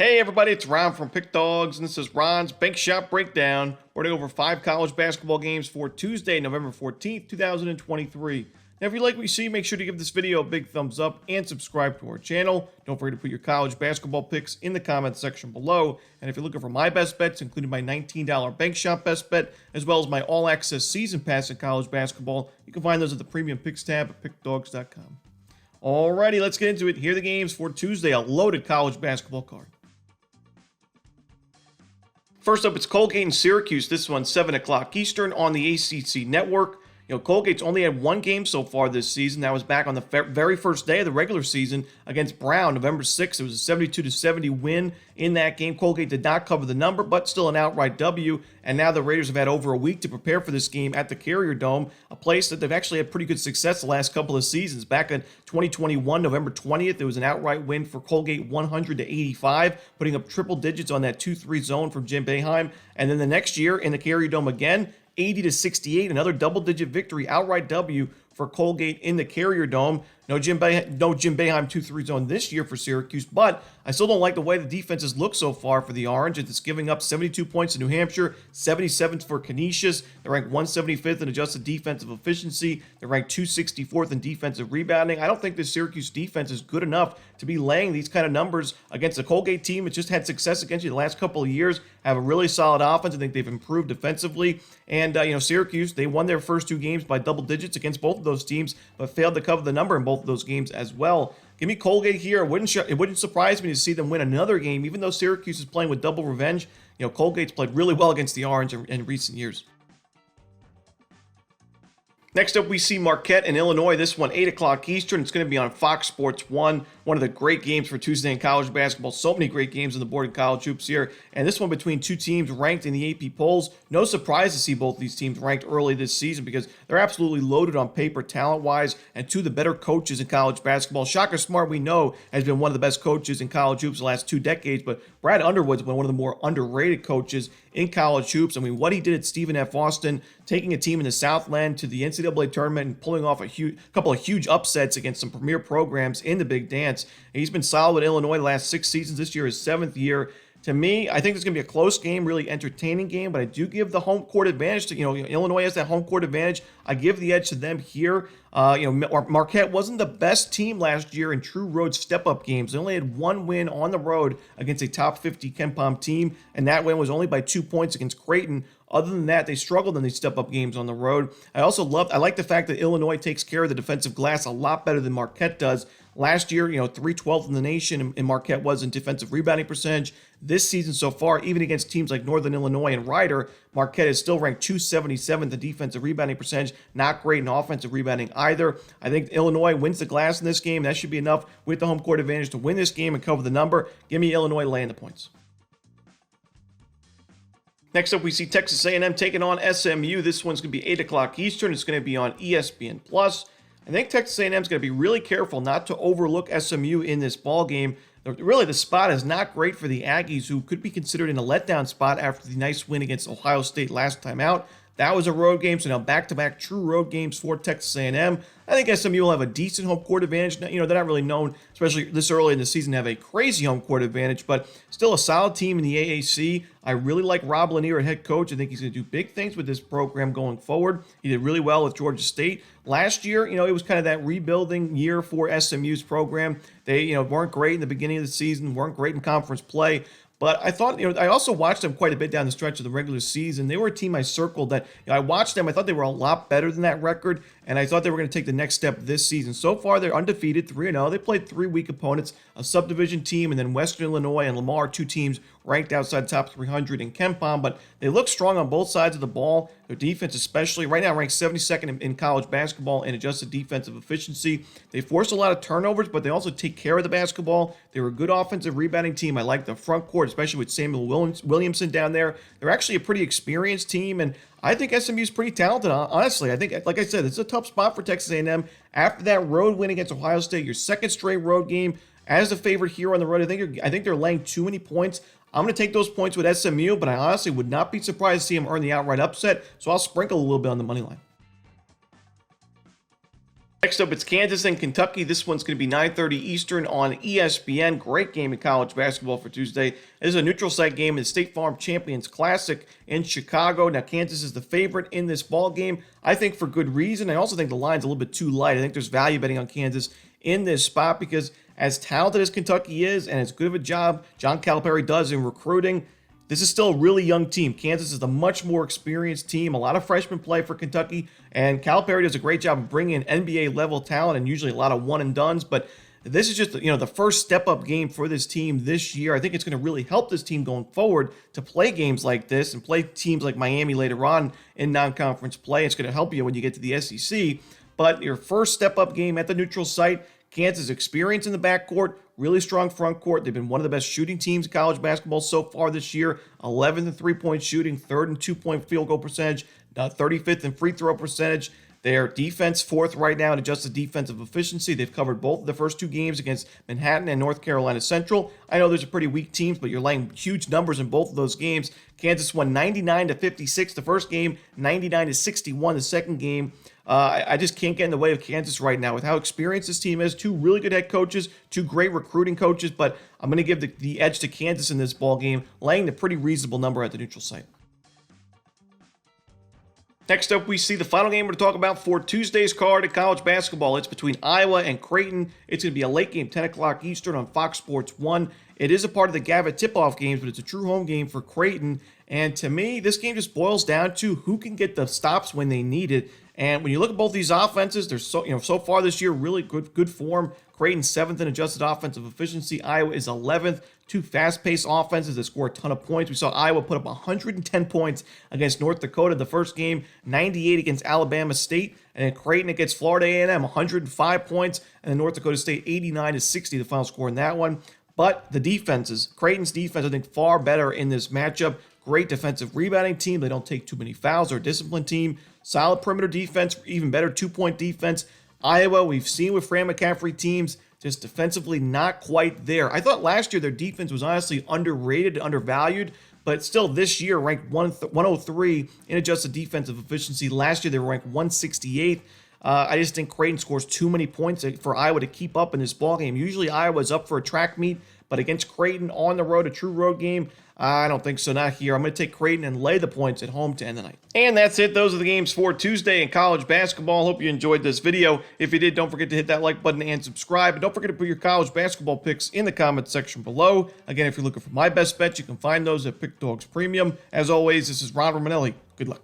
Hey everybody, it's Ron from Pick Dawgz, and this is Ron's Bank Shot Breakdown. We're going over 5 college basketball games for Tuesday, November 14th, 2023. Now, if you like what you see, make sure to give this video a big thumbs up and subscribe to our channel. Don't forget to put your college basketball picks in the comments section below. And if you're looking for my best bets, including my $19 Bank Shot best bet, as well as my all-access season pass in college basketball, you can find those at the Premium Picks tab at pickdawgz.com. Alrighty, let's get into it. Here are the games for Tuesday, a loaded college basketball card. First up, it's Colgate and Syracuse. This one's 7 o'clock Eastern on the ACC network. Colgate's only had one game so far this season. That was back on the very first day of the regular season against Brown, November 6th. It was a 72-70 win in that game. Colgate did not cover the number, but still an outright W. And now the Raiders have had over a week to prepare for this game at the Carrier Dome, a place that they've actually had pretty good success the last couple of seasons. Back in 2021, November 20th, there was an outright win for Colgate, 100-85, putting up triple digits on that 2-3 zone from Jim Boeheim. And then the next year in the Carrier Dome again, 80-68, another double-digit victory, outright W for Colgate in the Carrier Dome. No Jim Boeheim 2-3 zone this year for Syracuse, but I still don't like the way the defenses look so far for the Orange. It's giving up 72 points to New Hampshire, 77th for Canisius. They're ranked 175th in adjusted defensive efficiency. They're ranked 264th in defensive rebounding. I don't think the Syracuse defense is good enough to be laying these kind of numbers against a Colgate team that's just had success against you the last couple of years, have a really solid offense. I think they've improved defensively. And, Syracuse, they won their first 2 games by double digits against both of those teams, but failed to cover the number in both of those games as well. Give me Colgate here. It wouldn't surprise me to see them win another game, even though Syracuse is playing with double revenge. Colgate's played really well against the Orange in recent years. Next up, we see Marquette and Illinois. This one, 8 o'clock Eastern. It's going to be on Fox Sports 1. One of the great games for Tuesday in college basketball. So many great games on the board in college hoops here. And this one between two teams ranked in the AP polls. No surprise to see both these teams ranked early this season because they're absolutely loaded on paper talent-wise and two of the better coaches in college basketball. Shaka Smart, we know, has been one of the best coaches in college hoops the last 2 decades, but Brad Underwood's been one of the more underrated coaches in college hoops. I mean, what he did at Stephen F. Austin, taking a team in the Southland to the NCAA tournament and pulling off a couple of huge upsets against some premier programs in the Big Dance. He's been solid with Illinois the last 6 seasons. This year is 7th year. To me, I think it's going to be a close game, really entertaining game, but I do give the home court advantage to, Illinois has that home court advantage. I give the edge to them here. Marquette wasn't the best team last year in true road step-up games. They only had 1 win on the road against a top 50 KenPom team, and that win was only by 2 points against Creighton. Other than that, they struggled in these step-up games on the road. I like the fact that Illinois takes care of the defensive glass a lot better than Marquette does. Last year, 312th in the nation, and Marquette was in defensive rebounding percentage. This season so far, even against teams like Northern Illinois and Rider, Marquette is still ranked 277th in defensive rebounding percentage. Not great in offensive rebounding either. I think Illinois wins the glass in this game. That should be enough with the home court advantage to win this game and cover the number. Give me Illinois laying the points. Next up, we see Texas A&M taking on SMU. This one's going to be 8 o'clock Eastern. It's going to be on ESPN+. I think Texas A&M is going to be really careful not to overlook SMU in this ball game. Really, the spot is not great for the Aggies, who could be considered in a letdown spot after the nice win against Ohio State last time out. That was a road game, so now back-to-back true road games for Texas A&M. I think SMU will have a decent home court advantage. They're not really known, especially this early in the season, to have a crazy home court advantage, but still a solid team in the AAC. I really like Rob Lanier at head coach. I think he's going to do big things with this program going forward. He did really well with Georgia State. Last year, it was kind of that rebuilding year for SMU's program. They, weren't great in the beginning of the season, weren't great in conference play. But I thought, I also watched them quite a bit down the stretch of the regular season. They were a team I circled that, I watched them. I thought they were a lot better than that record, and I thought they were going to take the next step this season. So far, they're undefeated, 3-0. They played 3 weak opponents, a subdivision team, and then Western Illinois and Lamar, 2 teams ranked outside top 300 in KenPom, but they look strong on both sides of the ball. Their defense especially, right now ranked 72nd in college basketball in adjusted defensive efficiency. They force a lot of turnovers, but they also take care of the basketball. They're a good offensive rebounding team. I like the front court, especially with Samuel Williamson down there. They're actually a pretty experienced team, and I think SMU is pretty talented, honestly. I think, like I said, it's a tough spot for Texas A&M. After that road win against Ohio State, your second straight road game, as the favorite here on the road, I think they're laying too many points. I'm going to take those points with SMU, but I honestly would not be surprised to see them earn the outright upset, so I'll sprinkle a little bit on the money line. Next up, it's Kansas and Kentucky. This one's going to be 9:30 Eastern on ESPN. Great game in college basketball for Tuesday. This is a neutral site game in the State Farm Champions Classic in Chicago. Now, Kansas is the favorite in this ball game, I think for good reason. I also think the line's a little bit too light. I think there's value betting on Kansas in this spot because as talented as Kentucky is and as good of a job John Calipari does in recruiting, this is still a really young team. Kansas is the much more experienced team. A lot of freshman play for Kentucky, and Calipari does a great job of bringing in NBA-level talent and usually a lot of one-and-dones. But this is just the first step-up game for this team this year. I think it's going to really help this team going forward to play games like this and play teams like Miami later on in non-conference play. It's going to help you when you get to the SEC. But your first step-up game at the neutral site, Kansas experience in the backcourt, really strong front court. They've been one of the best shooting teams in college basketball so far this year. 11th in three-point shooting, 3rd in two-point field goal percentage, 35th in free throw percentage. Their defense, 4th right now in adjusted defensive efficiency. They've covered both of the first 2 games against Manhattan and North Carolina Central. I know there's a pretty weak teams, but you're laying huge numbers in both of those games. Kansas won 99-56 the first game, 99-61 the second game. I just can't get in the way of Kansas right now with how experienced this team is. 2 really good head coaches, 2 great recruiting coaches, but I'm going to give the edge to Kansas in this ball game, laying a pretty reasonable number at the neutral site. Next up, we see the final game we're going to talk about for Tuesday's card in college basketball. It's between Iowa and Creighton. It's going to be a late game, 10 o'clock Eastern on Fox Sports 1. It is a part of the Gavitt tip-off games, but it's a true home game for Creighton. And to me, this game just boils down to who can get the stops when they need it. And when you look at both these offenses, they're so far this year, really good form. Creighton 7th in adjusted offensive efficiency. Iowa is 11th. 2 fast-paced offenses that score a ton of points. We saw Iowa put up 110 points against North Dakota the first game, 98 against Alabama State, and then Creighton against Florida A&M, 105 points, and then North Dakota State 89-60 the final score in that one. But the defenses, Creighton's defense, I think, far better in this matchup. Great defensive rebounding team. They don't take too many fouls. They're a disciplined team. Solid perimeter defense, even better two-point defense. Iowa, we've seen with Fran McCaffrey teams, just defensively not quite there. I thought last year their defense was honestly underrated, undervalued, but still this year ranked 103 in adjusted defensive efficiency. Last year they were ranked 168th. I just think Creighton scores too many points for Iowa to keep up in this ballgame. Usually Iowa's up for a track meet, but against Creighton on the road, a true road game, I don't think so, not here. I'm going to take Creighton and lay the points at home to end the night. And that's it. Those are the games for Tuesday in college basketball. Hope you enjoyed this video. If you did, don't forget to hit that like button and subscribe. And don't forget to put your college basketball picks in the comments section below. Again, if you're looking for my best bets, you can find those at Pick Dawgz Premium. As always, this is Ron Romanelli. Good luck.